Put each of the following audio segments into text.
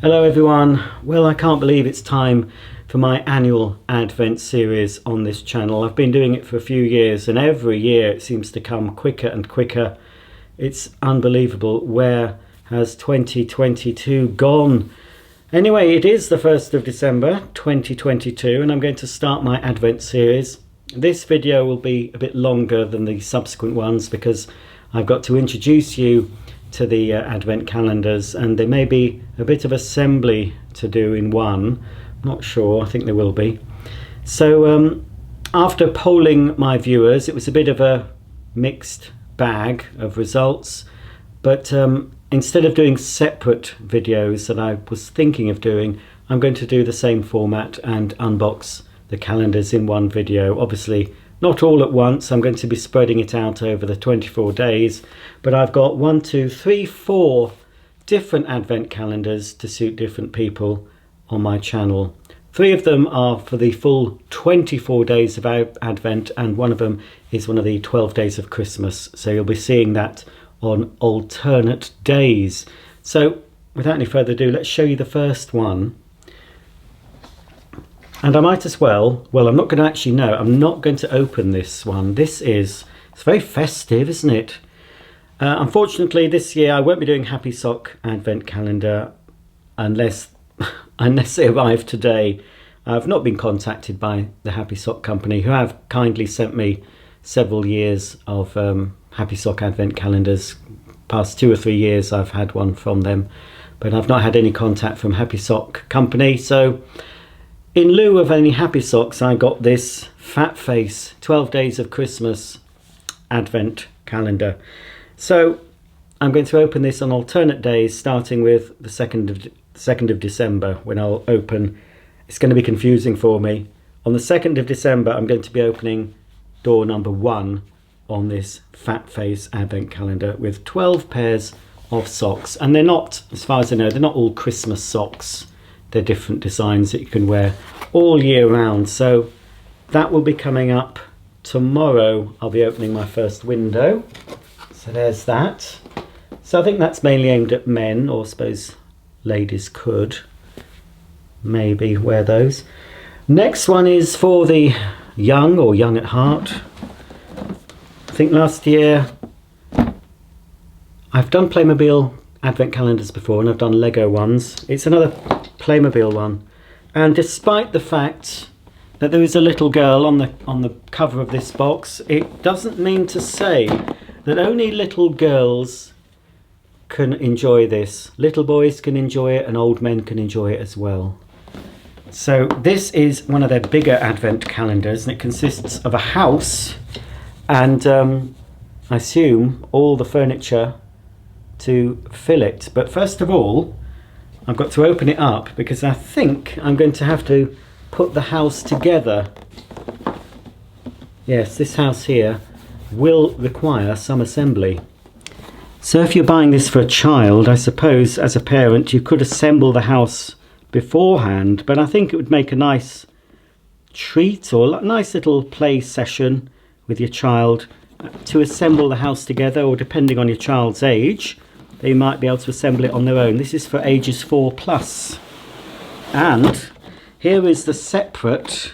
Hello everyone. Well, I can't believe it's time for my annual Advent series on this channel. I've been doing it for a few years and every year it seems to come quicker and quicker. It's unbelievable. Where has 2022 gone? Anyway, it is the 1st of December 2022 and I'm going to start my Advent series. This video will be a bit longer than the subsequent ones because I've got to introduce you to the Advent calendars, and there may be a bit of assembly to do in one. Not sure, I think there will be. So after polling my viewers, it was a bit of a mixed bag of results, but instead of doing separate videos that I was thinking of doing, I'm going to do the same format and unbox the calendars in one video. Obviously not all at once, I'm going to be spreading it out over the 24 days, but I've got 4 different Advent calendars to suit different people on my channel. 3 of them are for the full 24 days of Advent, and one of them is one of the 12 days of Christmas, so you'll be seeing that on alternate days. So without any further ado, let's show you the first one. And I might as well, I'm not going to actually, no, I'm not going to open this one. It's very festive, isn't it? Unfortunately, this year I won't be doing Happy Sock Advent Calendar unless they arrive today. I've not been contacted by the Happy Sock company, who have kindly sent me several years of Happy Sock Advent Calendars. Past 2 or 3 years I've had one from them, but I've not had any contact from Happy Sock company. So in lieu of any Happy Socks, I got this Fat Face 12 Days of Christmas Advent Calendar. So I'm going to open this on alternate days, starting with the 2nd of December, when I'll open. It's going to be confusing for me. On the 2nd of December, I'm going to be opening door number 1 on this Fat Face Advent Calendar with 12 pairs of socks. And they're not, as far as I know, they're not all Christmas socks. They're different designs that you can wear all year round. So that will be coming up tomorrow. I'll be opening my first window. So there's that. So I think that's mainly aimed at men, or I suppose ladies could maybe wear those. Next one is for the young or young at heart. I think last year I've done Playmobil Advent calendars before, and I've done Lego ones. It's another Playmobil one, and despite the fact that there is a little girl on the cover of this box, it doesn't mean to say that only little girls can enjoy this. Little boys can enjoy it and old men can enjoy it as well. So this is one of their bigger Advent calendars, and it consists of a house and I assume all the furniture to fill it. But first of all, I've got to open it up because I think I'm going to have to put the house together. Yes, this house here will require some assembly. So if you're buying this for a child, I suppose as a parent you could assemble the house beforehand, but I think it would make a nice treat or a nice little play session with your child to assemble the house together, or depending on your child's age, they might be able to assemble it on their own. This is for ages 4+. And here is the separate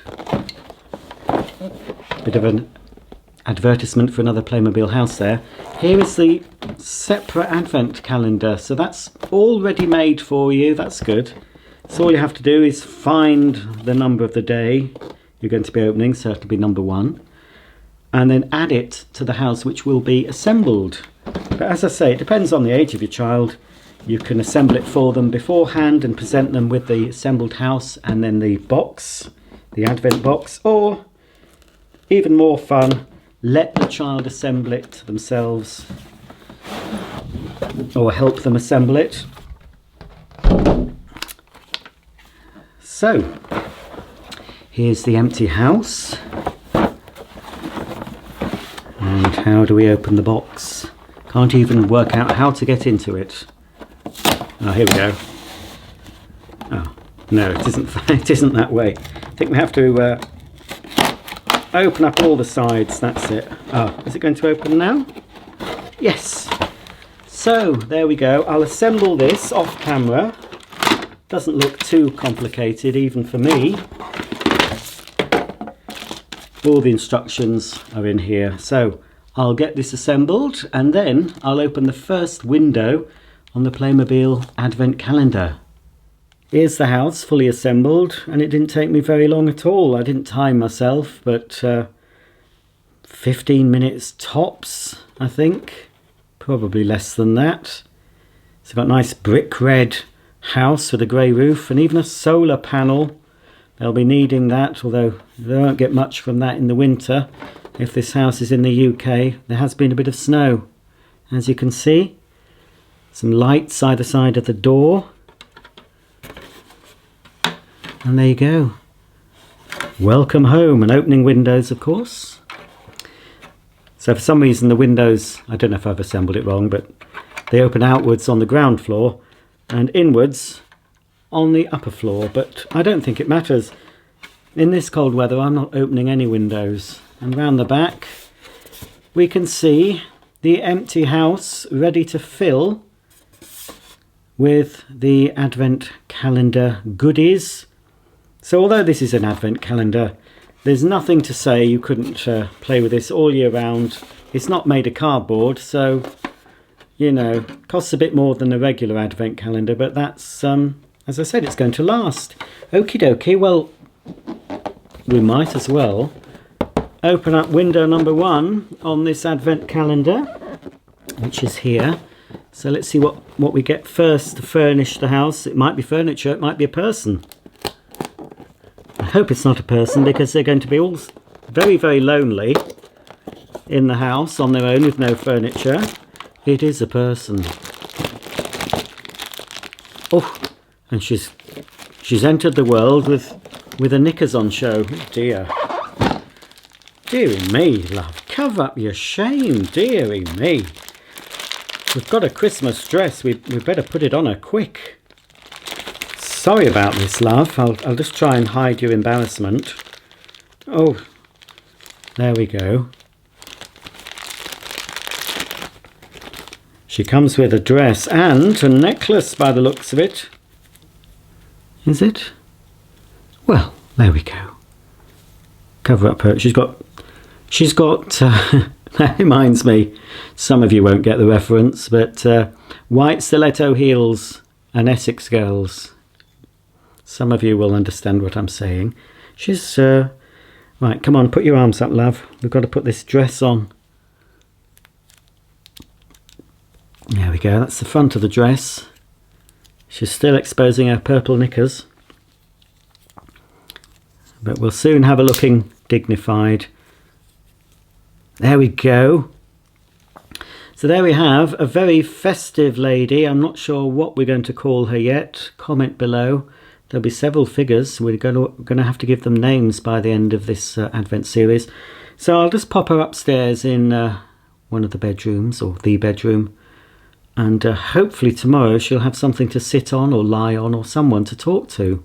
bit of an advertisement for another Playmobil house there. Here is the separate Advent calendar. So that's all ready made for you. That's good. So all you have to do is find the number of the day you're going to be opening, so it'll be number 1, and then add it to the house, which will be assembled. But as I say, it depends on the age of your child. You can assemble it for them beforehand and present them with the assembled house and then the box, the Advent box, or even more fun, let the child assemble it themselves or help them assemble it. So here's the empty house. And how do we open the box? Can't even work out how to get into it. Oh, here we go. Oh, no, it isn't. It isn't that way. I think we have to open up all the sides. That's it. Oh, is it going to open now? Yes. So there we go. I'll assemble this off camera Doesn't look too complicated even for me. All the instructions are in here. So I'll get this assembled and then I'll open the first window on the Playmobil advent calendar. Here's the house fully assembled, and it didn't take me very long at all. I didn't time myself, but 15 minutes tops, I think. Probably less than that. It's got a nice brick red house with a grey roof and even a solar panel. They'll be needing that, although they won't get much from that in the winter. If this house is in the UK, there has been a bit of snow. As you can see, some lights either side of the door. And there you go. Welcome home, and opening windows, of course. So for some reason the windows, I don't know if I've assembled it wrong, but they open outwards on the ground floor and inwards on the upper floor, but I don't think it matters. In this cold weather I'm not opening any windows. And round the back we can see the empty house ready to fill with the advent calendar goodies. So although this is an advent calendar, there's nothing to say you couldn't play with this all year round. It's not made of cardboard, so you know, costs a bit more than a regular advent calendar, but that's as I said, it's going to last. Okie dokie. Well, we might as well open up window number 1 on this advent calendar, which is here. So let's see what we get first to furnish the house. It might be furniture, it might be a person. I hope it's not a person, because they're going to be all very, very lonely in the house on their own with no furniture. It is a person. Oh, and she's entered the world with her knickers on show. Oh dear. Dearie me, love. Cover up your shame, dearie me. We've got a Christmas dress. We better put it on her quick. Sorry about this, love. I'll just try and hide your embarrassment. Oh, there we go. She comes with a dress and a necklace by the looks of it. Is it? Well, there we go. Cover up her. She's got that reminds me, some of you won't get the reference, but white stiletto heels and Essex girls. Some of you will understand what I'm saying. She's right, come on, put your arms up, love. We've got to put this dress on. There we go, that's the front of the dress. She's still exposing her purple knickers, but we'll soon have her looking dignified. There we go. So there we have a very festive lady. I'm not sure what we're going to call her yet. Comment below. There'll be several figures. We're going to have to give them names by the end of this Advent series. So I'll just pop her upstairs in one of the bedrooms, or the bedroom. And hopefully tomorrow she'll have something to sit on or lie on, or someone to talk to.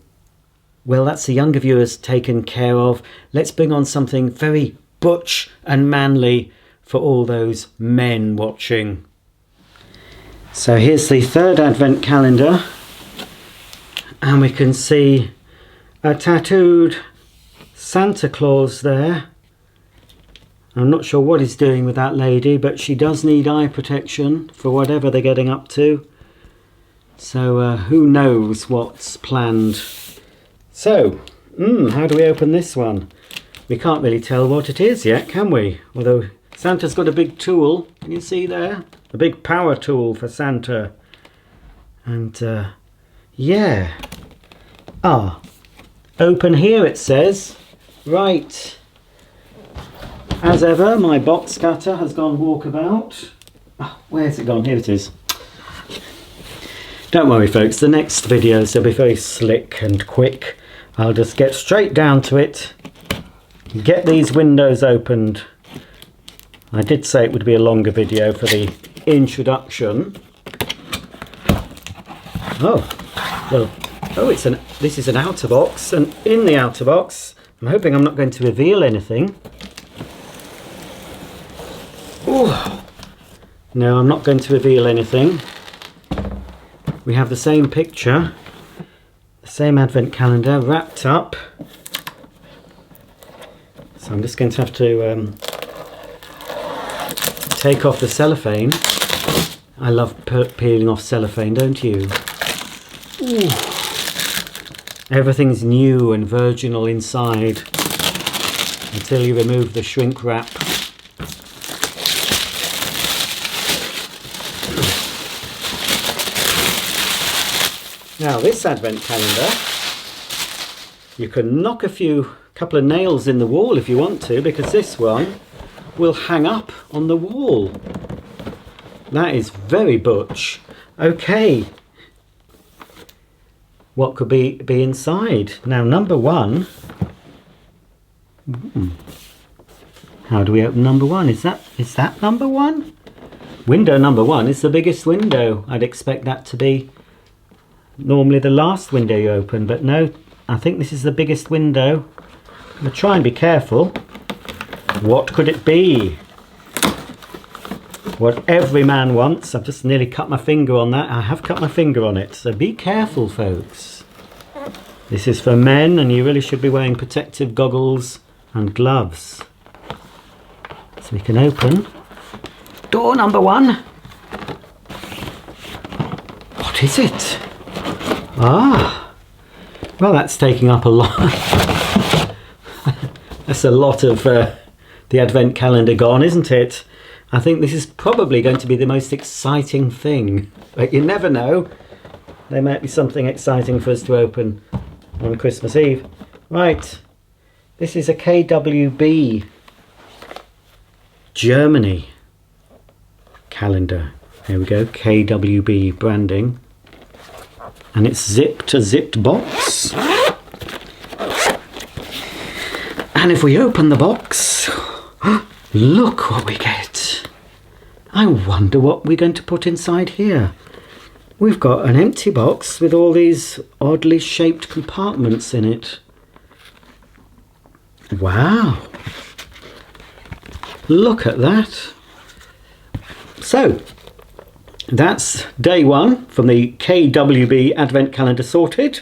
Well, that's the younger viewers taken care of. Let's bring on something very butch and manly for all those men watching. So here's the third Advent calendar. And we can see a tattooed Santa Claus there. I'm not sure what he's doing with that lady, but she does need eye protection for whatever they're getting up to. So who knows what's planned. So, how do we open this one? We can't really tell what it is yet, can we? Although Santa's got a big tool, can you see there? A big power tool for Santa. And yeah. Open here it says. Right. As ever, my box cutter has gone walkabout. Where's it gone? Here it is. Don't worry folks, the next videos will be very slick and quick. I'll just get straight down to it. Get these windows opened. I did say it would be a longer video for the introduction. This is an outer box, and in the outer box, I'm hoping I'm not going to reveal anything. Ooh. No, I'm not going to reveal anything. We have the same picture Same advent calendar wrapped up. So I'm just going to have to take off the cellophane. I love peeling off cellophane, don't you? Ooh. Everything's new and virginal inside until you remove the shrink wrap. Now this advent calendar, you can knock a couple of nails in the wall if you want to, because this one will hang up on the wall. That is very butch. Okay, what could be inside? Now number one. How do we open number one? Is that number one? Window number one is the biggest window. I'd expect that to be normally the last window you open, but no, I think this is the biggest window. I'm going to try and be careful. What could it be? What every man wants. I've just nearly cut my finger on that. I have cut my finger on it, so be careful, folks. This is for men, and you really should be wearing protective goggles and gloves. So we can open door number one. What is it? Ah, well, that's taking up a lot. That's a lot of the advent calendar gone, isn't it? I think this is probably going to be the most exciting thing, but you never know. There might be something exciting for us to open on Christmas Eve. Right, this is a KWB Germany calendar. Here we go, KWB branding. And it's a zipped box. And if we open the box, look what we get. I wonder what we're going to put inside here. We've got an empty box with all these oddly shaped compartments in it. Wow. Look at that. So, that's day one from the KWB Advent Calendar sorted.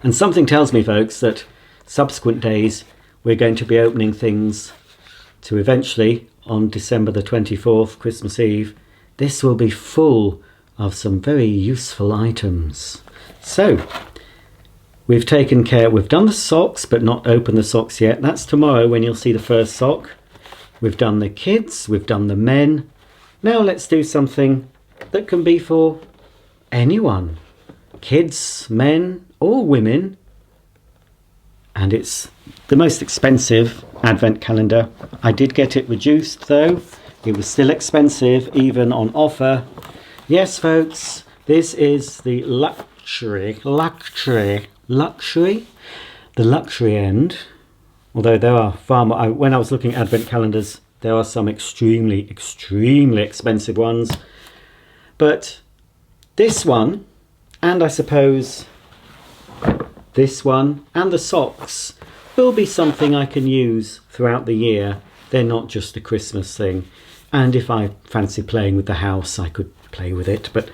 And something tells me, folks, that subsequent days we're going to be opening things to eventually, on December the 24th, Christmas Eve, this will be full of some very useful items. So, we've taken care, we've done the socks but not opened the socks yet. That's tomorrow when you'll see the first sock. We've done the kids, we've done the men. Now let's do something that can be for anyone. Kids, men or women. And it's the most expensive advent calendar. I did get it reduced though. It was still expensive even on offer. Yes folks, this is the luxury end. Although there are far more, when I was looking at advent calendars, there are some extremely expensive ones. But this one, and I suppose this one, and the socks, will be something I can use throughout the year. They're not just a Christmas thing. And if I fancy playing with the house, I could play with it. But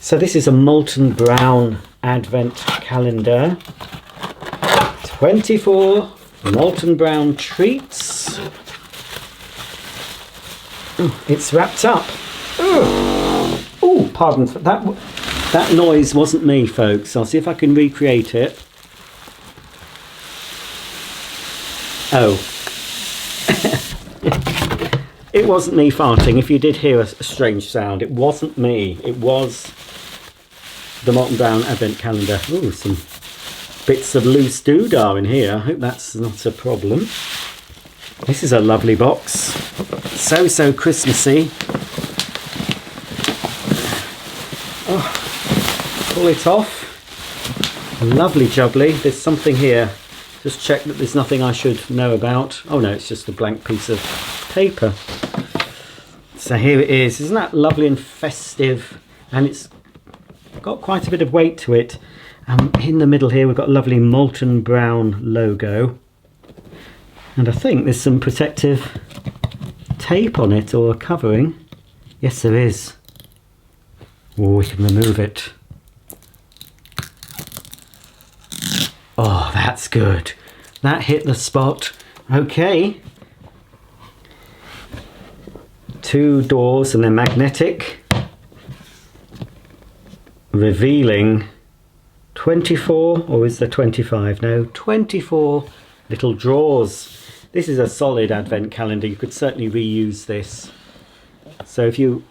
so this is a molten brown advent calendar. 24 molten brown treats. Oh, it's wrapped up. Oh, pardon for that. That noise wasn't me, folks. I'll see if I can recreate it. Oh. It wasn't me farting. If you did hear a strange sound, it wasn't me. It was the molten brown advent calendar. Ooh, some bits of loose doodah in here. I hope that's not a problem. This is a lovely box. So Christmassy. Oh, pull it off. Lovely jubbly. There's something here. Just check that there's nothing I should know about. Oh no, it's just a blank piece of paper. So here it is. Isn't that lovely and festive? And it's got quite a bit of weight to it. In the middle here we've got a lovely molten brown logo. And I think there's some protective tape on it, or a covering. Yes, there is. Oh, we can remove it. that's good. That hit the spot. Okay. 2 doors and they're magnetic. Revealing 24, or is there 25? No, 24 little drawers. This is a solid advent calendar. You could certainly reuse this. So if you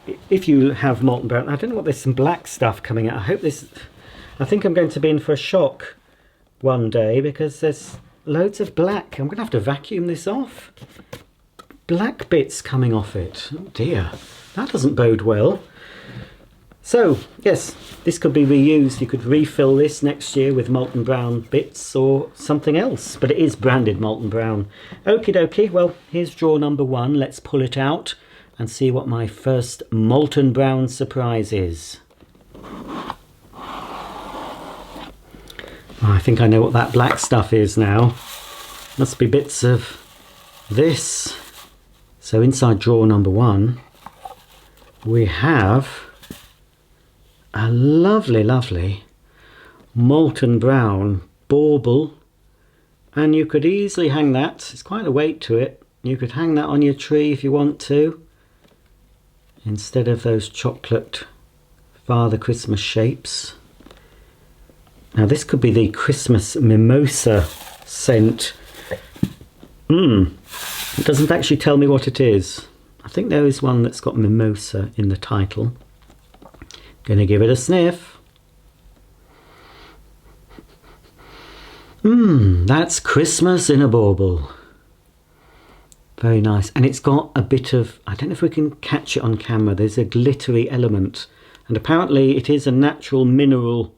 have Molten Brown, I don't know what, there's some black stuff coming out. I think I'm going to be in for a shock one day because there's loads of black. I'm going to have to vacuum this off. Black bits coming off it. Oh dear, that doesn't bode well. So yes, this could be reused. You could refill this next year with Molten Brown bits or something else, but it is branded Molten Brown. Okie dokie, well, here's drawer number 1. Let's pull it out and see what my first Molten Brown surprise is. Oh, I think I know what that black stuff is now. Must be bits of this. So inside drawer number 1, we have a lovely Molten Brown bauble, and you could easily hang that. It's quite a weight to it. You could hang that on your tree if you want to, instead of those chocolate Father Christmas shapes. Now this could be the Christmas mimosa scent. It doesn't actually tell me what it is. I think there is one that's got mimosa in the title. Gonna give it a sniff. That's Christmas in a bauble. Very nice. And it's got a bit of, I don't know if we can catch it on camera, there's a glittery element. And apparently it is a natural mineral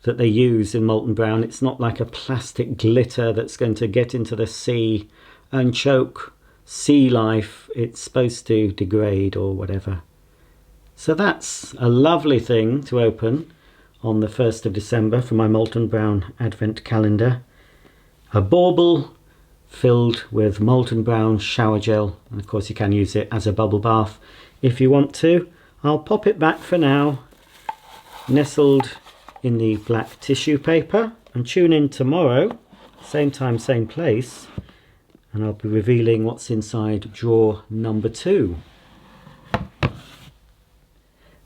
that they use in Molten Brown. It's not like a plastic glitter that's going to get into the sea and choke sea life. It's supposed to degrade or whatever. So that's a lovely thing to open on the 1st of December for my Molten Brown Advent calendar. A bauble filled with Molten Brown shower gel, and of course you can use it as a bubble bath if you want to. I'll pop it back for now, nestled in the black tissue paper, and tune in tomorrow, same time, same place, and I'll be revealing what's inside drawer number 2.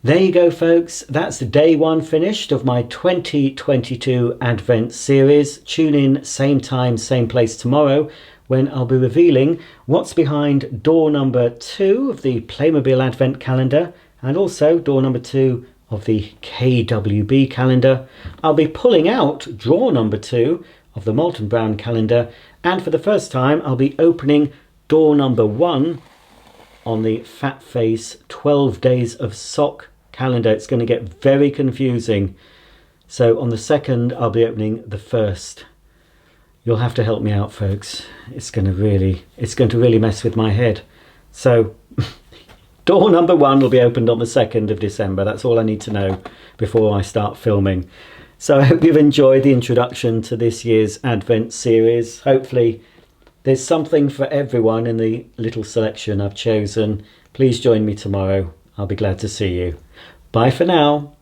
There you go, folks. That's day 1 finished of my 2022 Advent series. Tune in same time, same place tomorrow when I'll be revealing what's behind door number 2 of the Playmobil Advent calendar, and also door number 2 of the KWB calendar. I'll be pulling out drawer number 2 of the Molten Brown calendar, and for the first time I'll be opening door number 1 on the Fat Face 12 Days of Sock calendar. It's going to get very confusing. So on the 2nd I'll be opening the 1st. You'll have to help me out, folks. It's going to really mess with my head. So door number 1 will be opened on the 2nd of December. That's all I need to know before I start filming. So I hope you've enjoyed the introduction to this year's Advent series. Hopefully there's something for everyone in the little selection I've chosen. Please join me tomorrow. I'll be glad to see you. Bye for now.